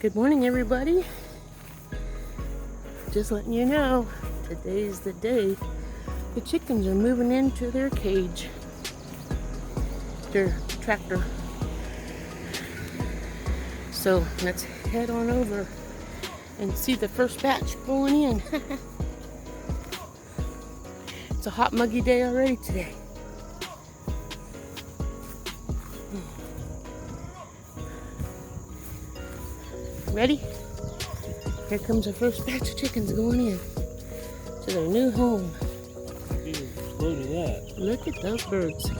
Good morning, everybody. Just letting you know, today's the day the chickens are moving into their cage, their tractor. So let's head on over and see the first batch going in. It's a hot, muggy day already today. Ready? Here comes our first batch of chickens going in to their new home. Look at that. Look at those birds.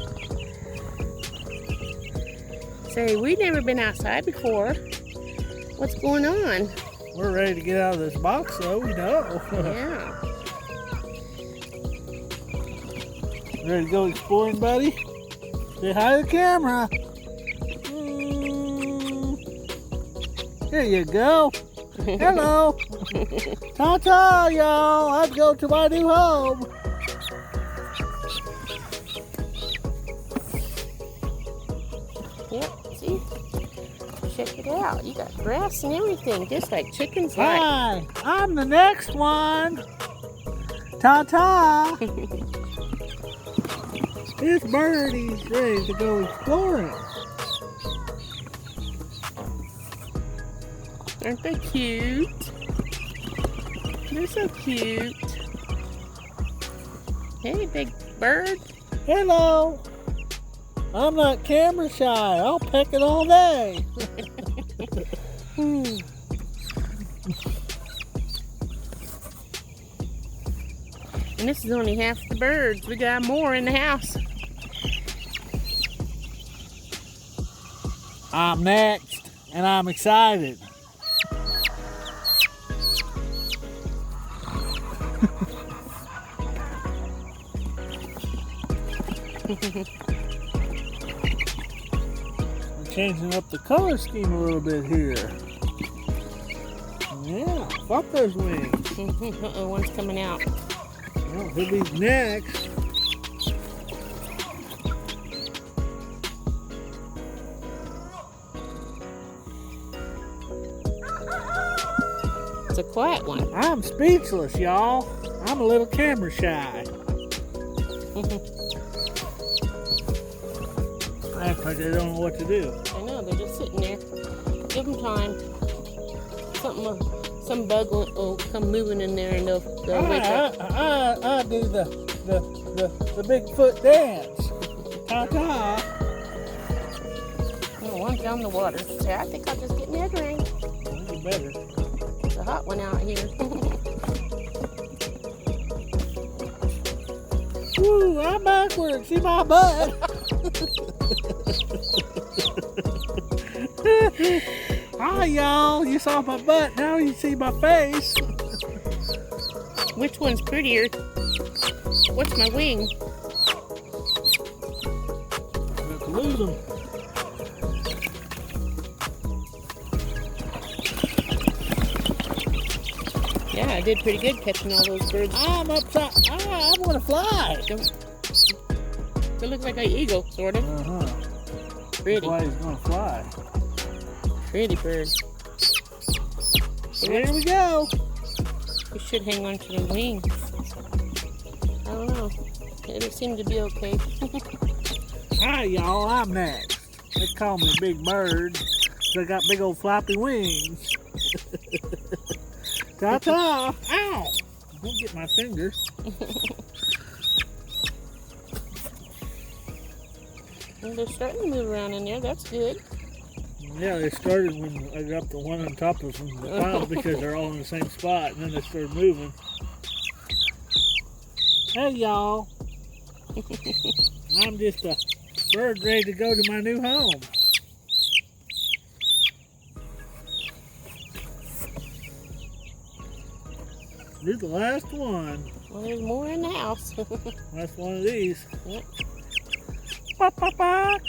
Say, we've never been outside before. What's going on? We're ready to get out of this box, though. We know. Yeah. Ready to go exploring, buddy? Say hi to the camera. Here you go. Hello. Ta-ta, y'all. Let's go to my new home. Yep, see? Check it out. You got grass and everything, just like chickens like. Hi, I'm the next one. Ta-ta. This birdie's ready to go exploring. Aren't they cute? They're so cute. Hey, big bird. Hello. I'm not camera shy. I'll peck it all day. And this is only half the birds. We got more in the house. I'm next, and I'm excited. I'm changing up the color scheme a little bit here. Yeah, fuck those wings. Uh-oh, one's coming out. Well, he'll be next. It's a quiet one. I'm speechless, y'all. I'm a little camera shy. Act like they don't know what to do. I know, they're just sitting there. Give them time. Some bug will come moving in there and they'll wake up. I do the Bigfoot dance. Ta-ta. Oh, one's down the water. So I think I'll just get me a drink. You better. It's a hot one out here. Woo, I'm backwards. See my butt. Hi, y'all. You saw my butt. Now you see my face. Which one's prettier? What's my wing? I'm about to lose them. Yeah, I did pretty good catching all those birds. I'm upside. I'm gonna fly. They look like an eagle, sort of. That's Pretty. why he's gonna fly. Pretty bird. Here we go. We should hang on to the wings. I don't know. It'll seem to be okay. Hi, y'all. I'm next. They call me Big Bird. They got big old floppy wings. Ta-ta. Ow. Don't get my finger. Well, they're starting to move around in there. That's good. Yeah, they started when I got the one on top of them, the pile, because they're all in the same spot, and then they started moving. Hey, y'all. I'm just a bird ready to go to my new home. This is the last one. Well, there's more in the house. Last one of these. Yep. Ba-ba-ba.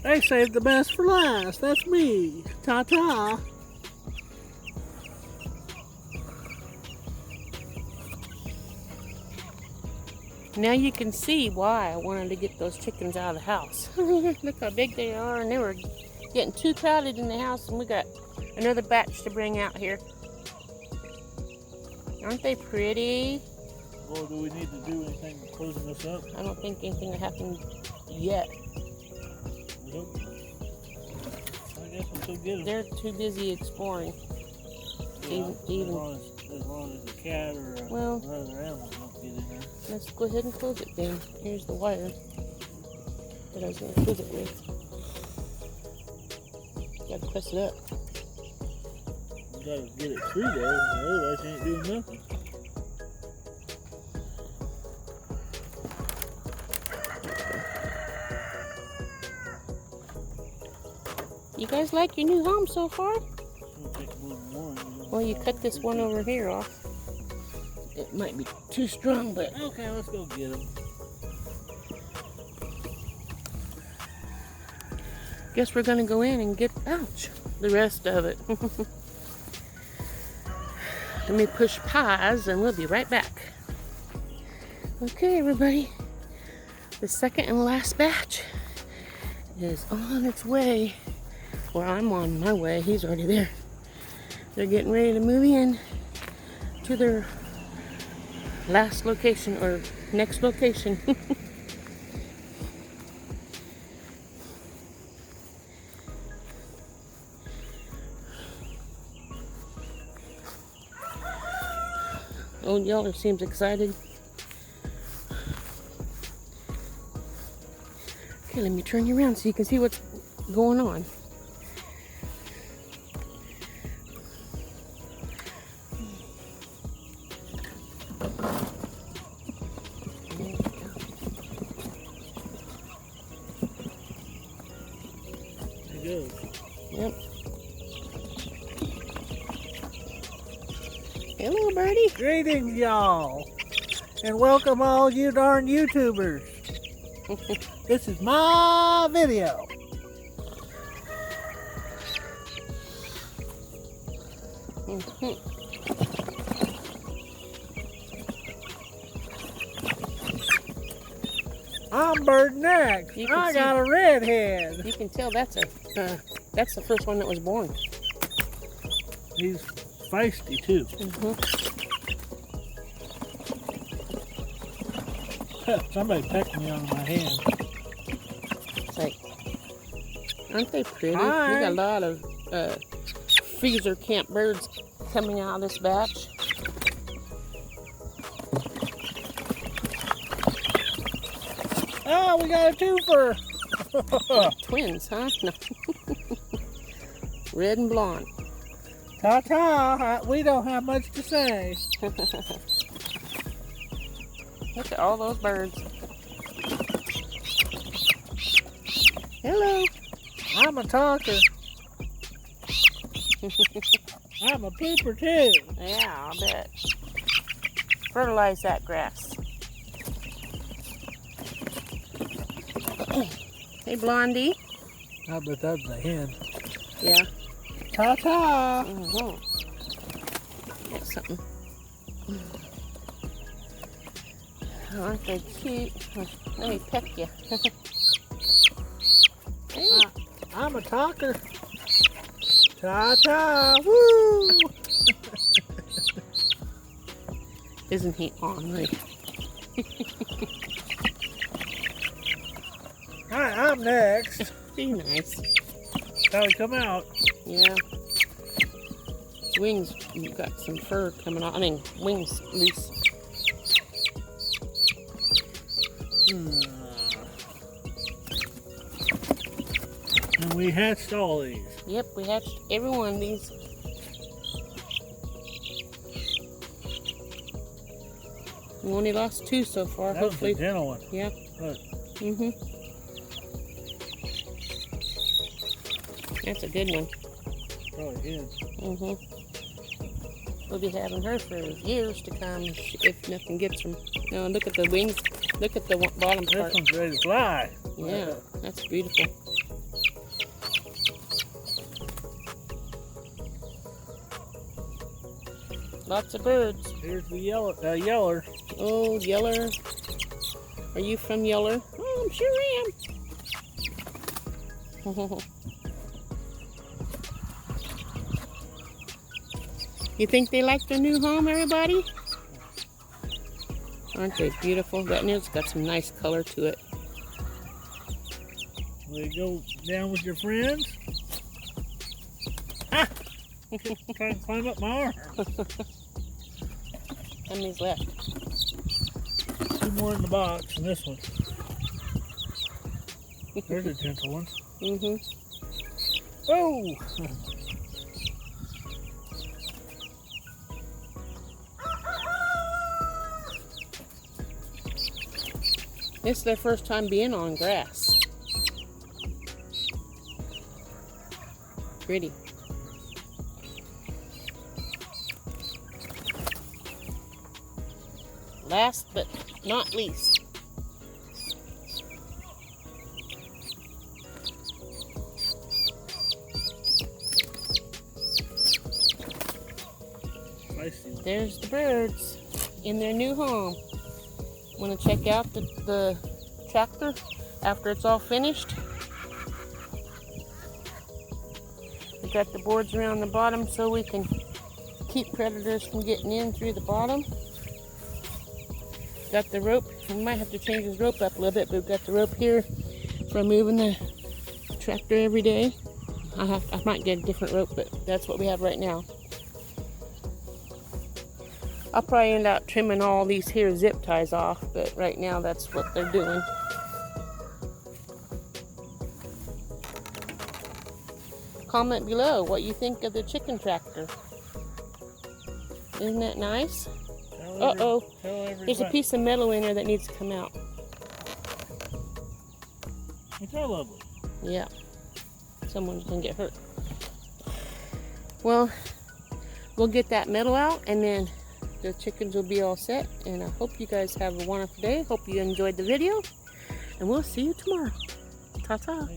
They saved the best for last. That's me. Ta-ta. Now you can see why I wanted to get those chickens out of the house. Look how big they are, and they were getting too crowded in the house, and we got another batch to bring out here. Aren't they pretty? Or do we need to do anything closing this up? I don't think anything will happen yet. Nope. I guess we'll still get them. They're too busy exploring. Yeah, Even. As long as a cat or another animal don't get in there. Let's go ahead and close it then. Here's the wire that I was going to close it with. Gotta press it up. You gotta get it through there, otherwise you ain't doing nothing. You guys like your new home so far? It'll take more than one. Well, you cut this one over here off. It might be too strong, but okay, let's go get them. guess we're gonna go in and get, ouch, the rest of it. Let me push pause and we'll be right back. Okay, everybody. The second and last batch is on its way. Well, I'm on my way. He's already there. They're getting ready to move in to their last location or next location. Old Yeller seems excited. Okay, let me turn you around so you can see what's going on. There you go. Yep. Hello, birdie. Greetings, y'all, and welcome all you darn YouTubers. This is my video. I'm bird next. I got a redhead. You can tell that's the first one that was born. He's feisty too. Somebody pecked me on my hand. It's like, aren't they pretty? Hi. We got a lot of freezer camp birds coming out of this batch. Oh, we got a twofer. Twins, huh? No. Red and blonde. Ta-ta, we don't have much to say. Look at all those birds. Hello. I'm a talker. I'm a pooper too. Yeah, I'll bet. Fertilize that grass. Hey, Blondie. I bet that's a hen. Yeah. Ta-ta. Got something. Oh, aren't they cute? Let me peck you. Hey. I'm a talker. Ta-ta. Woo. Isn't he ornery? Hi, I'm next. Be nice. How we come out? Yeah. Wings, you've got some fur coming off. I mean, wings loose. And we hatched all these. Yep, we hatched every one of these. We only lost 2 so far. That Hopefully. was a gentle one. Yeah. Look. That's a good one. Probably is. We'll be having her for years to come if nothing gets her. No, look at the wings. Look at the bottom This part. one's ready to fly. Yeah, that's beautiful. Lots of birds. Here's the yeller. Oh, Yeller. Are you from Yeller? Oh, I'm sure am. You think they like their new home, everybody? Aren't they beautiful? That new's got some nice color to it. Will you go down with your friends? Ah! Trying to climb up my arm. How many's left? 2 more in the box and this one. They're the gentle ones. Mm-hmm. Oh! This is their first time being on grass. Pretty. Last but not least. There's the birds in their new home. Want to check out the tractor after it's all finished? We got the boards around the bottom so we can keep predators from getting in through the bottom. Got the rope. We might have to change this rope up a little bit, but we've got the rope here for moving the tractor every day. I might get a different rope, but that's what we have right now. I'll probably end up trimming all these here zip ties off, but right now that's what they're doing. Comment below what you think of the chicken tractor. Isn't that nice? Uh-oh, there's a piece of metal in there that needs to come out. It's all lovely. Yeah, someone's gonna get hurt. Well, we'll get that metal out and then the chickens will be all set. And I hope you guys have a wonderful day. Hope you enjoyed the video. And we'll see you tomorrow. Ta-ta.